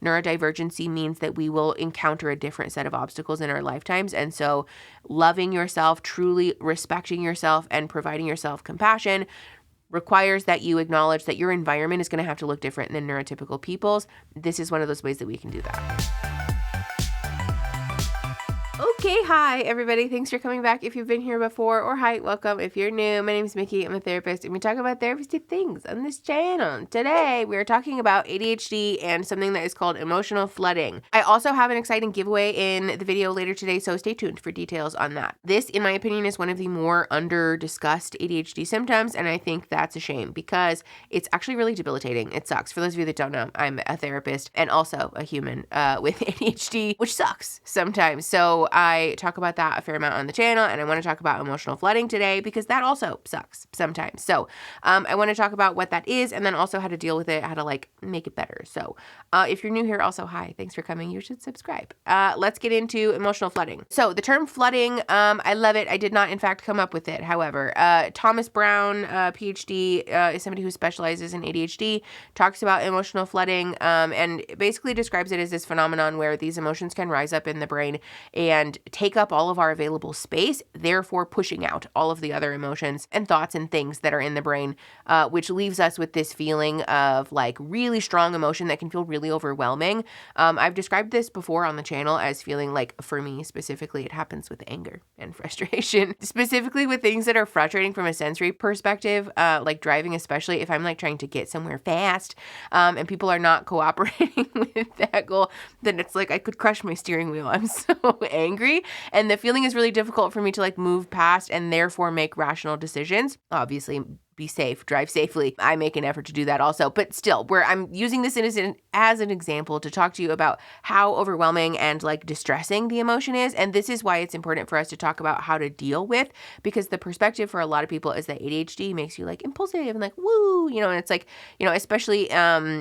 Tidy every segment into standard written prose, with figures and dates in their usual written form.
Neurodivergency means that we will encounter a different set of obstacles in our lifetimes. And so loving yourself, truly respecting yourself, and providing yourself compassion requires that you acknowledge that your environment is going to have to look different than neurotypical people's. This is one of those ways that we can do that. Okay, hi everybody. Thanks for coming back if you've been here before, or hi, welcome if you're new. My name is Mickey. I'm a therapist, and we talk about therapeutic things on this channel. Today, we are talking about ADHD and something that is called emotional flooding. I also have an exciting giveaway in the video later today, so stay tuned for details on that. This, in my opinion, is one of the more under-discussed ADHD symptoms, and I think that's a shame because it's actually really debilitating. It sucks. For those of you that don't know, I'm a therapist and also a human with ADHD, which sucks sometimes. So I talk about that a fair amount on the channel, and I want to talk about emotional flooding today because that also sucks sometimes. So I want to talk about what that is and then also how to deal with it, how to make it better. So if you're new here, also hi, thanks for coming. You should subscribe. Let's get into emotional flooding. So the term flooding, I love it. I did not in fact come up with it. However, Thomas Brown, PhD, is somebody who specializes in ADHD, talks about emotional flooding, and basically describes it as this phenomenon where these emotions can rise up in the brain and take up all of our available space, therefore pushing out all of the other emotions and thoughts and things that are in the brain, which leaves us with this feeling of really strong emotion that can feel really overwhelming. I've described this before on the channel as feeling for me specifically, it happens with anger and frustration, specifically with things that are frustrating from a sensory perspective, like driving, especially if I'm trying to get somewhere fast, and people are not cooperating with that goal, then it's I could crush my steering wheel. I'm so angry. And the feeling is really difficult for me to move past and therefore make rational decisions. Obviously, be safe, drive safely. I make an effort to do that also, but still, where I'm using this as an example to talk to you about how overwhelming and distressing the emotion is. And this is why it's important for us to talk about how to deal with, because the perspective for a lot of people is that ADHD makes you impulsive and woo, and it's especially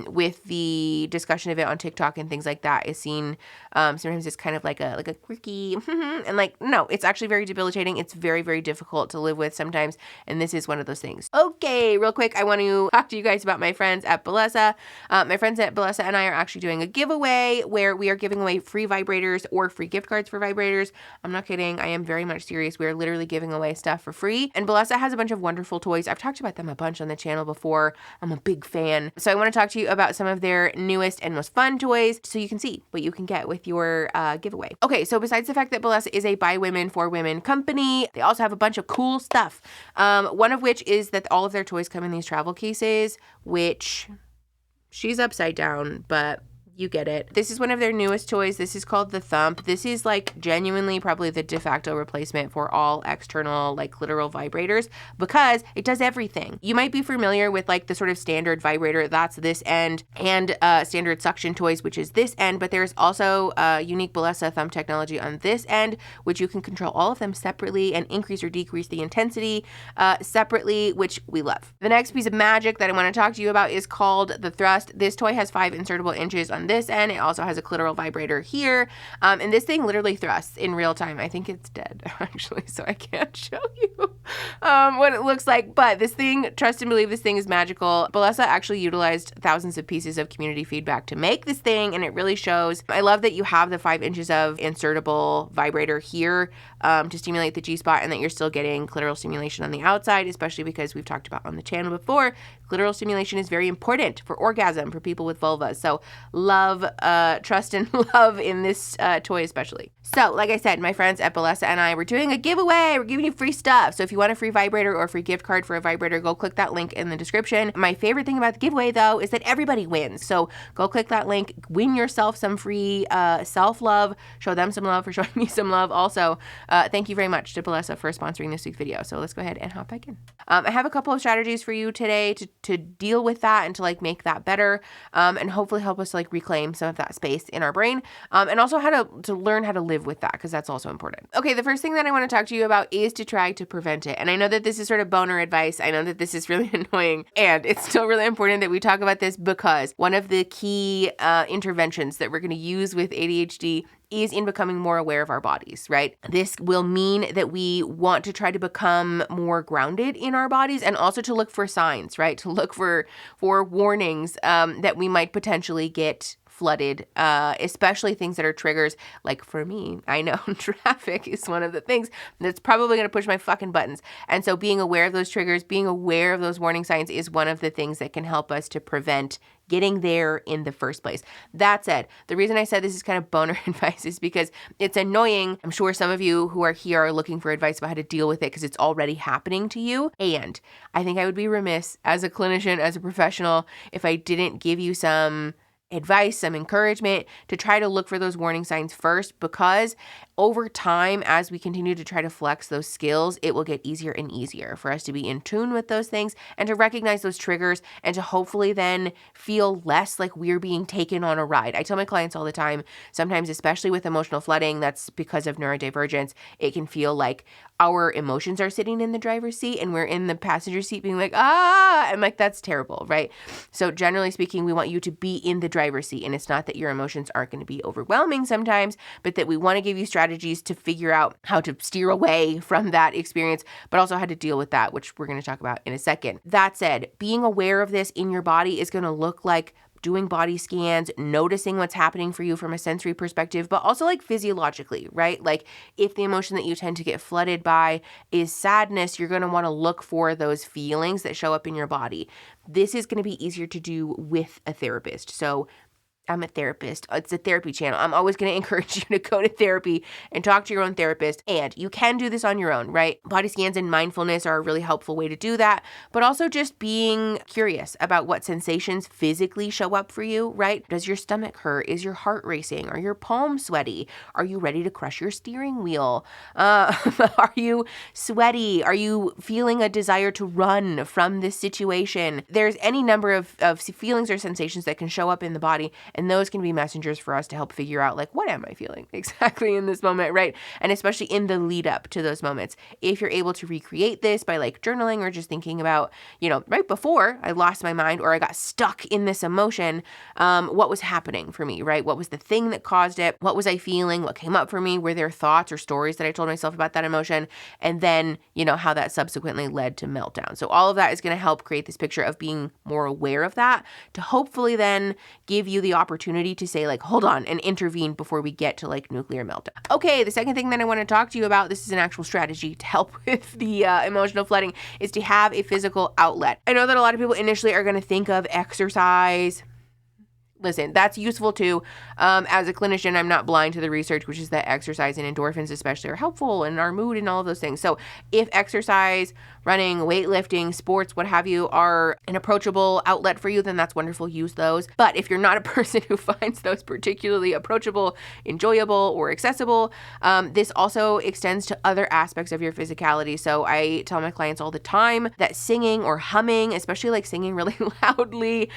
with the discussion of it on TikTok and things like that is seen, sometimes it's kind of like a quirky, and no, it's actually very debilitating. It's very, very difficult to live with sometimes. And this is one of those things. Okay, real quick, I want to talk to you guys about my friends at Bellesa. My friends at Bellesa and I are actually doing a giveaway where we are giving away free vibrators or free gift cards for vibrators. I'm not kidding. I am very much serious. We are literally giving away stuff for free. And Bellesa has a bunch of wonderful toys. I've talked about them a bunch on the channel before. I'm a big fan. So I want to talk to you about some of their newest and most fun toys so you can see what you can get with your giveaway. Okay, so besides the fact that Bellesa is a by women for women company, they also have a bunch of cool stuff. One of which is that all of their toys come in these travel cases, which she's upside down, but you get it. This is one of their newest toys. This is called the Thump. This is genuinely probably the de facto replacement for all external literal vibrators because it does everything. You might be familiar with the sort of standard vibrator, that's this end, and standard suction toys, which is this end, but there's also unique Bellesa Thump technology on this end, which you can control all of them separately and increase or decrease the intensity separately, which we love. The next piece of magic that I want to talk to you about is called the Thrust. This toy has 5 insertable inches on this end. It also has a clitoral vibrator here. And this thing literally thrusts in real time. I think it's dead, actually, so I can't show you what it looks like. But this thing, trust and believe, this thing is magical. Bellesa actually utilized thousands of pieces of community feedback to make this thing, and it really shows. I love that you have the 5 inches of insertable vibrator here to stimulate the G-spot, and that you're still getting clitoral stimulation on the outside, especially because we've talked about on the channel before, clitoral stimulation is very important for orgasm for people with vulvas. So love, trust, and love in this toy especially. So like I said, my friends at Bellesa and I were doing a giveaway. We're giving you free stuff. So if you want a free vibrator or a free gift card for a vibrator, go click that link in the description. My favorite thing about the giveaway, though, is that everybody wins. So go click that link, win yourself some free self-love, show them some love for showing me some love. Also, thank you very much to Bellesa for sponsoring this week's video. So let's go ahead and hop back in. I have a couple of strategies for you today to deal with that and to make that better, and hopefully help us reclaim some of that space in our brain, and also how to learn how to live with that, because that's also important. Okay, the first thing that I want to talk to you about is to try to prevent it. And I know that this is sort of boner advice. I know that this is really annoying, and it's still really important that we talk about this because one of the key interventions that we're going to use with ADHD is in becoming more aware of our bodies, right? This will mean that we want to try to become more grounded in our bodies and also to look for signs, right? To look for warnings that we might potentially get flooded, especially things that are triggers. Like for me, I know traffic is one of the things that's probably going to push my fucking buttons. And so being aware of those triggers, being aware of those warning signs is one of the things that can help us to prevent getting there in the first place. That said, the reason I said this is kind of boner advice is because it's annoying. I'm sure some of you who are here are looking for advice about how to deal with it because it's already happening to you. And I think I would be remiss as a clinician, as a professional, if I didn't give you some advice, some encouragement to try to look for those warning signs first, because over time, as we continue to try to flex those skills, it will get easier and easier for us to be in tune with those things and to recognize those triggers and to hopefully then feel less like we're being taken on a ride. I tell my clients all the time, sometimes, especially with emotional flooding, that's because of neurodivergence, it can feel like our emotions are sitting in the driver's seat and we're in the passenger seat being like, I'm like, that's terrible, right? So generally speaking, we want you to be in the driver's seat. And it's not that your emotions aren't going to be overwhelming sometimes, but that we want to give you strategies to figure out how to steer away from that experience, but also how to deal with that, which we're going to talk about in a second. That said, being aware of this in your body is going to look like doing body scans, noticing what's happening for you from a sensory perspective, but also like physiologically, right? Like if the emotion that you tend to get flooded by is sadness, you're going to want to look for those feelings that show up in your body. This is going to be easier to do with a therapist. So I'm a therapist. It's a therapy channel. I'm always going to encourage you to go to therapy and talk to your own therapist. And you can do this on your own, right? Body scans and mindfulness are a really helpful way to do that. But also just being curious about what sensations physically show up for you, right? Does your stomach hurt? Is your heart racing? Are your palms sweaty? Are you ready to crush your steering wheel? Are you sweaty? Are you feeling a desire to run from this situation? There's any number of feelings or sensations that can show up in the body. And those can be messengers for us to help figure out, like, what am I feeling exactly in this moment, right? And especially in the lead up to those moments. If you're able to recreate this by like journaling or just thinking about, right before I lost my mind or I got stuck in this emotion, what was happening for me, right? What was the thing that caused it? What was I feeling? What came up for me? Were there thoughts or stories that I told myself about that emotion? And then, how that subsequently led to meltdown. So all of that is going to help create this picture of being more aware of that to hopefully then give you the opportunity to say like, hold on, and intervene before we get to like nuclear meltdown. Okay, the second thing that I want to talk to you about, this is an actual strategy to help with the emotional flooding, is to have a physical outlet. I know that a lot of people initially are going to think of exercise. Listen, that's useful too. As a clinician, I'm not blind to the research, which is that exercise and endorphins especially are helpful in our mood and all of those things. So if exercise, running, weightlifting, sports, what have you, are an approachable outlet for you, then that's wonderful. Use those. But if you're not a person who finds those particularly approachable, enjoyable, or accessible, this also extends to other aspects of your physicality. So I tell my clients all the time that singing or humming, especially like singing really loudly,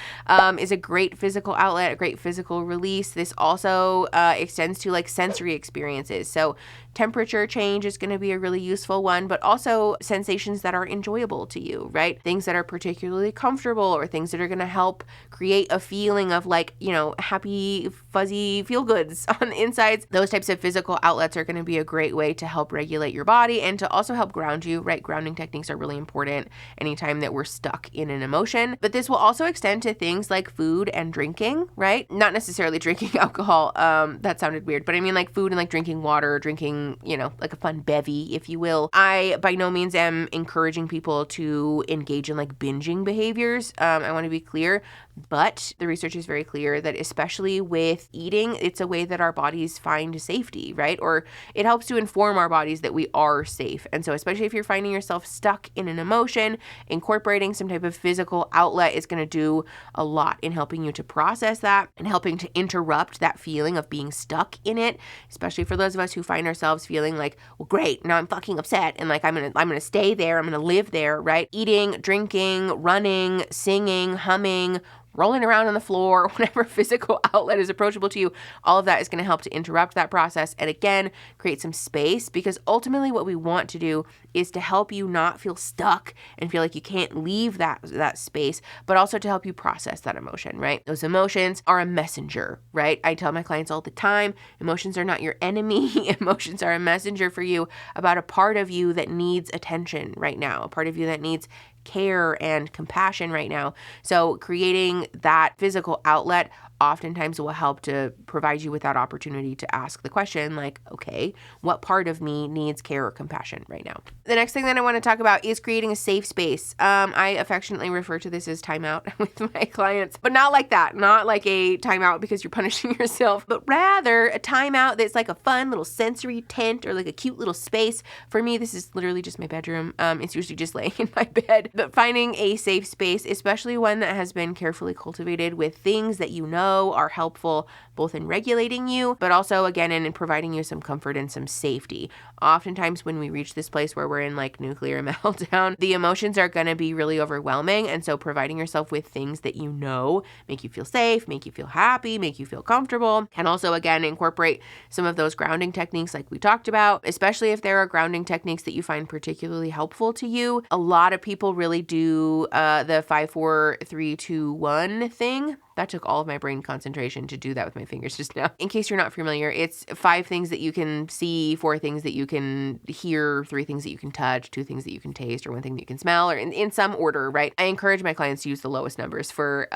is a great physical outlet, a great physical release. This also extends to like sensory experiences. So temperature change is going to be a really useful one, but also sensations that are enjoyable to you, right? Things that are particularly comfortable or things that are going to help create a feeling of like, happy, fuzzy feel goods on the insides. Those types of physical outlets are going to be a great way to help regulate your body and to also help ground you, right? Grounding techniques are really important anytime that we're stuck in an emotion. But this will also extend to things like food and drinking, right? Not necessarily drinking alcohol. That sounded weird, but I mean like food and like drinking water, drinking, like a fun bevy, if you will. I by no means am encouraging people to engage in like binging behaviors. I want to be clear, but the research is very clear that especially with eating, it's a way that our bodies find safety, right? Or it helps to inform our bodies that we are safe. And so especially if you're finding yourself stuck in an emotion, incorporating some type of physical outlet is going to do a lot in helping you to process that and helping to interrupt that feeling of being stuck in it, especially for those of us who find ourselves feeling like, well, great, now I'm fucking upset and like I'm gonna stay there, I'm gonna live there, right? Eating, drinking, running, singing, humming, rolling around on the floor, whatever physical outlet is approachable to you, all of that is going to help to interrupt that process and again, create some space, because ultimately what we want to do is to help you not feel stuck and feel like you can't leave that space, but also to help you process that emotion, right? Those emotions are a messenger, right? I tell my clients all the time, emotions are not your enemy. Emotions are a messenger for you about a part of you that needs attention right now, a part of you that needs care and compassion right now. So creating that physical outlet oftentimes will help to provide you with that opportunity to ask the question like, okay, what part of me needs care or compassion right now? The next thing that I want to talk about is creating a safe space. I affectionately refer to this as timeout with my clients, but not like that, not like a timeout because you're punishing yourself, but rather a timeout that's like a fun little sensory tent or like a cute little space. For me, this is literally just my bedroom. It's usually just laying in my bed, but finding a safe space, especially one that has been carefully cultivated with things that you know are helpful both in regulating you, but also again in providing you some comfort and some safety. Oftentimes when we reach this place where we're in like nuclear meltdown, the emotions are going to be really overwhelming. And so providing yourself with things that you know make you feel safe, make you feel happy, make you feel comfortable, can also again incorporate some of those grounding techniques like we talked about, especially if there are grounding techniques that you find particularly helpful to you. A lot of people really do the 5, 4, 3, 2, 1 thing. That took all of my brain concentration to do that with my fingers just now. In case you're not familiar, it's 5 things that you can see, 4 things that you can hear, 3 things that you can touch, 2 things that you can taste, or 1 thing that you can smell, or in some order, right? I encourage my clients to use the lowest numbers for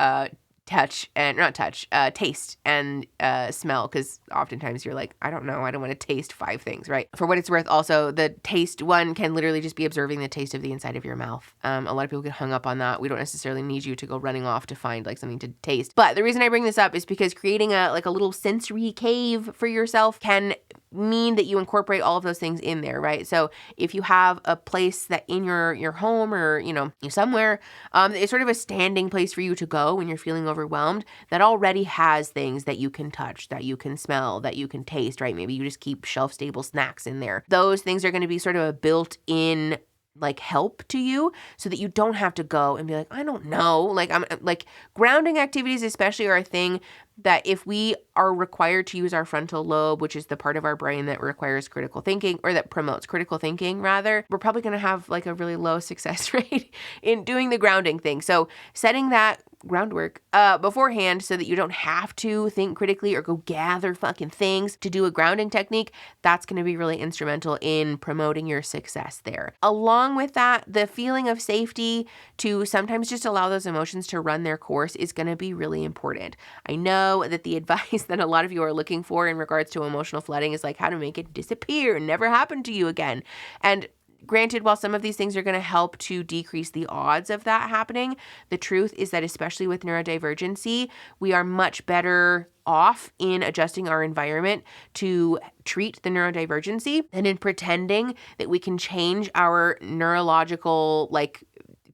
taste and smell, because oftentimes you're like, I don't know, I don't want to taste 5 things, right? For what it's worth, also, the taste one can literally just be observing the taste of the inside of your mouth. A lot of people get hung up on that. We don't necessarily need you to go running off to find like something to taste. But the reason I bring this up is because creating a little sensory cave for yourself can mean that you incorporate all of those things in there, right? So if you have a place that in your home or, somewhere, it's sort of a standing place for you to go when you're feeling overwhelmed, that already has things that you can touch, that you can smell, that you can taste, right? Maybe you just keep shelf-stable snacks in there. Those things are going to be sort of a built-in like help to you so that you don't have to go and be like, I don't know. Like I'm like grounding activities especially are a thing that if we are required to use our frontal lobe, which is the part of our brain that requires critical thinking or that promotes critical thinking rather, we're probably going to have like a really low success rate in doing the grounding thing. So setting that groundwork beforehand so that you don't have to think critically or go gather fucking things to do a grounding technique, that's going to be really instrumental in promoting your success there. Along with that, the feeling of safety to sometimes just allow those emotions to run their course is going to be really important. I know that the advice that a lot of you are looking for in regards to emotional flooding is like how to make it disappear and never happen to you again. And granted, while some of these things are going to help to decrease the odds of that happening, the truth is that especially with neurodivergency, we are much better off in adjusting our environment to treat the neurodivergency than in pretending that we can change our neurological,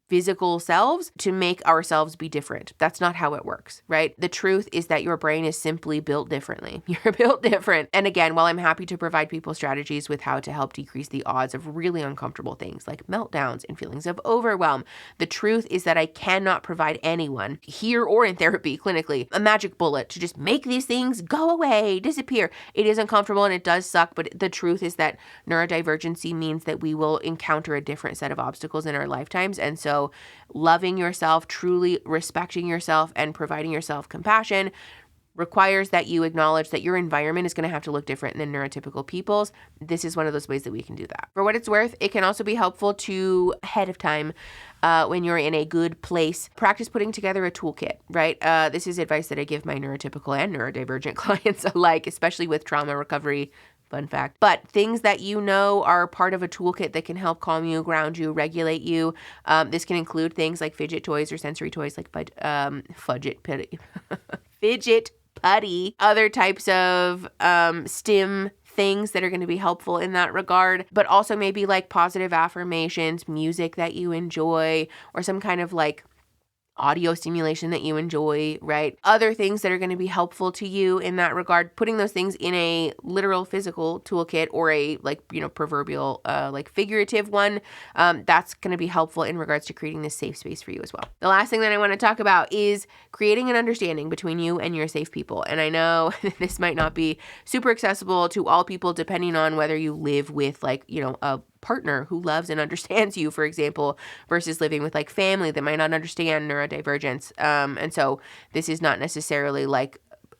physical selves to make ourselves be different. That's not how it works, right? The truth is that your brain is simply built differently. You're built different. And again, while I'm happy to provide people strategies with how to help decrease the odds of really uncomfortable things like meltdowns and feelings of overwhelm, the truth is that I cannot provide anyone here or in therapy clinically a magic bullet to just make these things go away, disappear. It is uncomfortable and it does suck, but the truth is that neurodivergency means that we will encounter a different set of obstacles in our lifetimes. And so loving yourself, truly respecting yourself, and providing yourself compassion requires that you acknowledge that your environment is going to have to look different than neurotypical people's. This is one of those ways that we can do that. For what it's worth, it can also be helpful to ahead of time when you're in a good place, practice putting together a toolkit, right? This is advice that I give my neurotypical and neurodivergent clients alike, especially with trauma recovery. Fun fact. But things that you know are part of a toolkit that can help calm you, ground you, regulate you. This can include things like fidget toys or sensory toys like fidget putty, other types of stim things that are going to be helpful in that regard, but also maybe like positive affirmations, music that you enjoy, or some kind of like audio stimulation that you enjoy, right? Other things that are going to be helpful to you in that regard, putting those things in a literal physical toolkit or a proverbial figurative one, that's going to be helpful in regards to creating this safe space for you as well. The last thing that I want to talk about is creating an understanding between you and your safe people. And I know this might not be super accessible to all people depending on whether you live with a partner who loves and understands you, for example, versus living with family that might not understand neurodivergence. And so this is not necessarily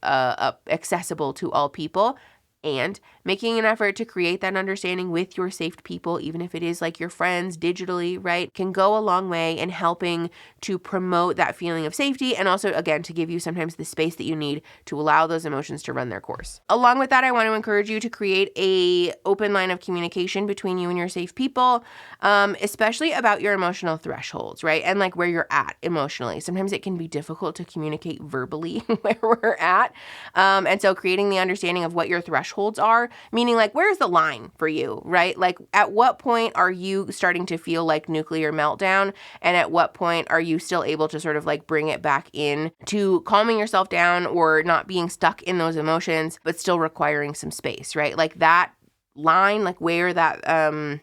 accessible to all people. And making an effort to create that understanding with your safe people, even if it is like your friends digitally, right, can go a long way in helping to promote that feeling of safety and also, again, to give you sometimes the space that you need to allow those emotions to run their course. Along with that, I want to encourage you to create a open line of communication between you and your safe people, especially about your emotional thresholds, right, and like where you're at emotionally. Sometimes it can be difficult to communicate verbally where we're at, and so creating the understanding of what your thresholds are, meaning like, where's the line for you, right? Like at what point are you starting to feel like nuclear meltdown? And at what point are you still able to sort of like bring it back in to calming yourself down or not being stuck in those emotions, but still requiring some space, right? Like that line, like where that,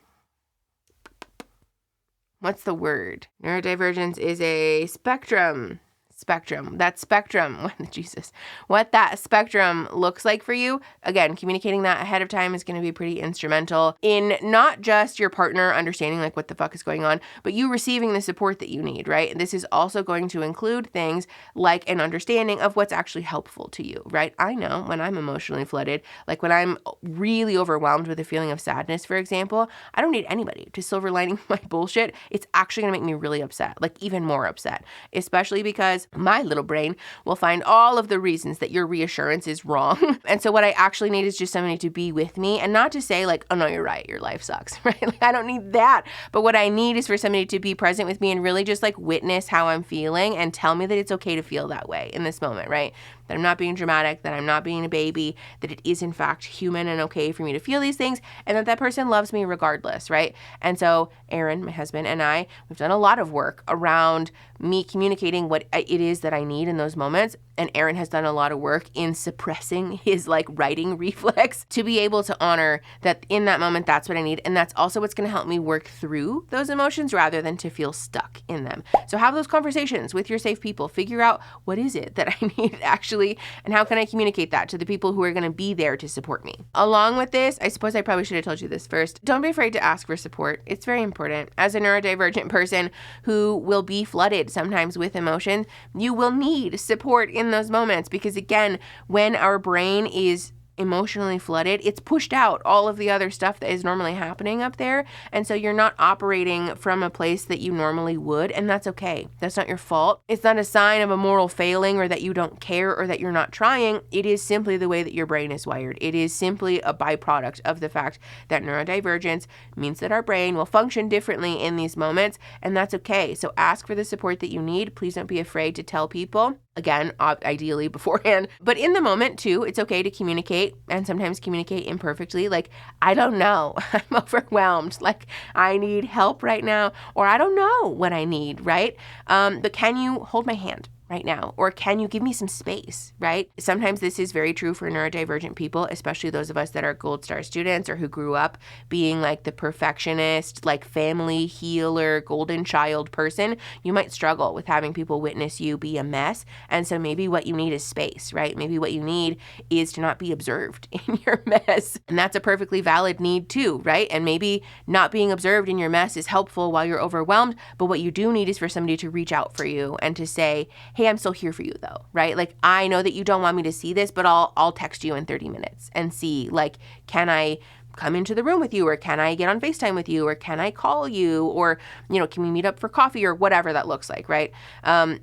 what's the word? Neurodivergence is a spectrum. That spectrum, Jesus, what that spectrum looks like for you. Again, communicating that ahead of time is going to be pretty instrumental in not just your partner understanding like what the fuck is going on, but you receiving the support that you need, right? And this is also going to include things like an understanding of what's actually helpful to you, right? I know when I'm emotionally flooded, like when I'm really overwhelmed with a feeling of sadness, for example, I don't need anybody to silver lining my bullshit. It's actually going to make me really upset, like even more upset, especially because my little brain will find all of the reasons that your reassurance is wrong. And so what I actually need is just somebody to be with me and not to say like, oh no, you're right, your life sucks, right? Like I don't need that. But what I need is for somebody to be present with me and really just like witness how I'm feeling and tell me that it's okay to feel that way in this moment, right? That I'm not being dramatic, that I'm not being a baby, that it is in fact human and okay for me to feel these things, and that that person loves me regardless, right? And so Aaron, my husband, and I, we've done a lot of work around me communicating what it is that I need in those moments. And Aaron has done a lot of work in suppressing his like writing reflex to be able to honor that in that moment, that's what I need. And that's also what's going to help me work through those emotions rather than to feel stuck in them. So have those conversations with your safe people. Figure out what is it that I need actually, and how can I communicate that to the people who are going to be there to support me. Along with this, I suppose I probably should have told you this first. Don't be afraid to ask for support. It's very important. As a neurodivergent person who will be flooded sometimes with emotion, you will need support in those moments because again, when our brain is emotionally flooded, it's pushed out all of the other stuff that is normally happening up there. And so you're not operating from a place that you normally would. And that's okay. That's not your fault. It's not a sign of a moral failing or that you don't care or that you're not trying. It is simply the way that your brain is wired. It is simply a byproduct of the fact that neurodivergence means that our brain will function differently in these moments. And that's okay. So ask for the support that you need. Please don't be afraid to tell people. Again, ideally beforehand, but in the moment too, it's okay to communicate and sometimes communicate imperfectly. Like, I don't know, I'm overwhelmed. Like, I need help right now, or I don't know what I need, right? But can you hold my hand right now? Or can you give me some space, right? Sometimes this is very true for neurodivergent people, especially those of us that are Gold Star students or who grew up being like the perfectionist, like family healer, golden child person. You might struggle with having people witness you be a mess. And so maybe what you need is space, right? Maybe what you need is to not be observed in your mess. And that's a perfectly valid need too, right? And maybe not being observed in your mess is helpful while you're overwhelmed, but what you do need is for somebody to reach out for you and to say, hey, I'm still here for you though, right? Like, I know that you don't want me to see this, but I'll text you in 30 minutes and see, like, can I come into the room with you, or can I get on FaceTime with you, or can I call you, or, you know, can we meet up for coffee, or whatever that looks like, right?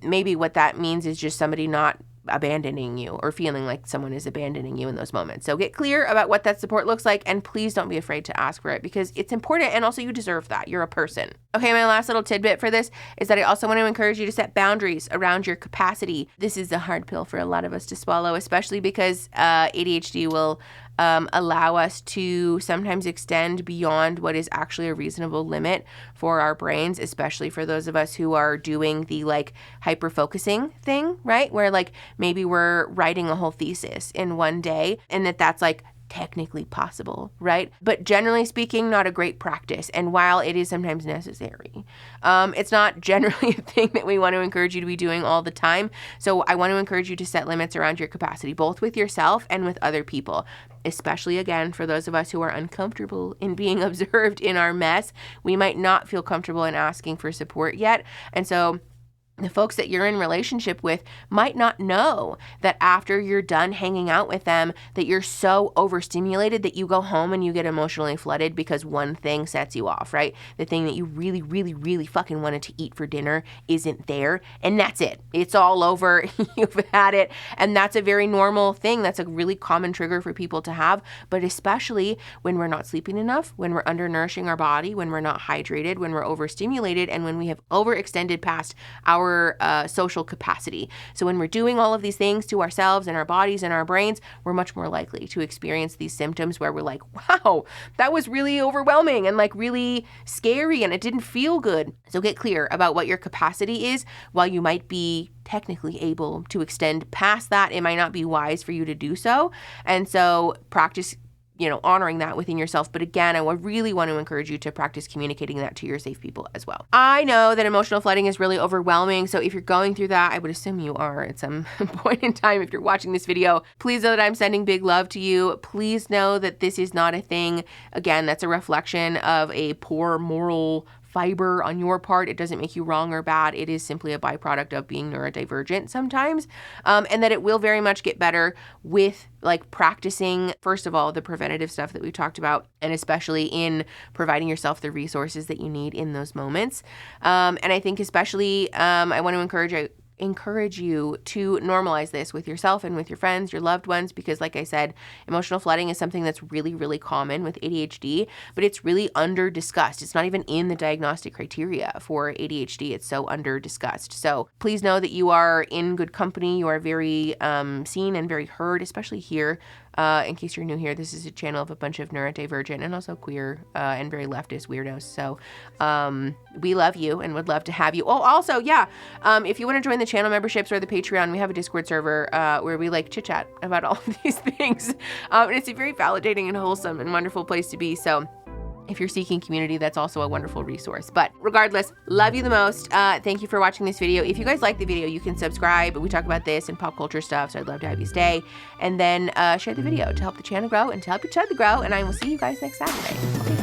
Maybe what that means is just somebody not abandoning you or feeling like someone is abandoning you in those moments. So get clear about what that support looks like, and please don't be afraid to ask for it because it's important, and also you deserve that. You're a person. Okay, my last little tidbit for this is that I also want to encourage you to set boundaries around your capacity. This is a hard pill for a lot of us to swallow, especially because ADHD will allow us to sometimes extend beyond what is actually a reasonable limit for our brains, especially for those of us who are doing the like hyper-focusing thing, right? Where like maybe we're writing a whole thesis in one day, and that's like technically possible, right? But generally speaking, not a great practice. And while it is sometimes necessary, it's not generally a thing that we want to encourage you to be doing all the time. So I want to encourage you to set limits around your capacity, both with yourself and with other people, especially again, for those of us who are uncomfortable in being observed in our mess. We might not feel comfortable in asking for support yet. And so The folks that you're in relationship with might not know that after you're done hanging out with them, that you're so overstimulated that you go home and you get emotionally flooded because one thing sets you off, right? The thing that you really, really, really fucking wanted to eat for dinner isn't there, and that's it. It's all over. You've had it, and that's a very normal thing. That's a really common trigger for people to have, but especially when we're not sleeping enough, when we're undernourishing our body, when we're not hydrated, when we're overstimulated, and when we have overextended past our social capacity. So when we're doing all of these things to ourselves and our bodies and our brains, we're much more likely to experience these symptoms where we're like, wow, that was really overwhelming and like really scary and it didn't feel good. So get clear about what your capacity is. While you might be technically able to extend past that, it might not be wise for you to do so. And so practice honoring that within yourself. But again, I really want to encourage you to practice communicating that to your safe people as well. I know that emotional flooding is really overwhelming. So if you're going through that, I would assume you are at some point in time. If you're watching this video, please know that I'm sending big love to you. Please know that this is not a thing, again, that's a reflection of a poor moral fiber on your part. It doesn't make you wrong or bad. It is simply a byproduct of being neurodivergent sometimes, and that it will very much get better with like practicing, first of all, the preventative stuff that we talked about, and especially in providing yourself the resources that you need in those moments. And I think especially I want to encourage you to normalize this with yourself and with your friends, your loved ones, because like I said, emotional flooding is something that's really, really common with ADHD, but it's really under discussed. It's not even in the diagnostic criteria for ADHD. It's so under discussed. So please know that you are in good company. You are very seen and very heard, especially here. In case you're new here, this is a channel of a bunch of neurodivergent and also queer and very leftist weirdos. So we love you and would love to have you. Oh, also, yeah, if you want to join the channel memberships or the Patreon, we have a Discord server where we like chit chat about all of these things. And it's a very validating and wholesome and wonderful place to be. So if you're seeking community, that's also a wonderful resource. But regardless, love you the most. Thank you for watching this video. If you guys like the video, you can subscribe. We talk about this and pop culture stuff, so I'd love to have you stay. And then share the video to help the channel grow and to help each other grow. And I will see you guys next Saturday. Okay.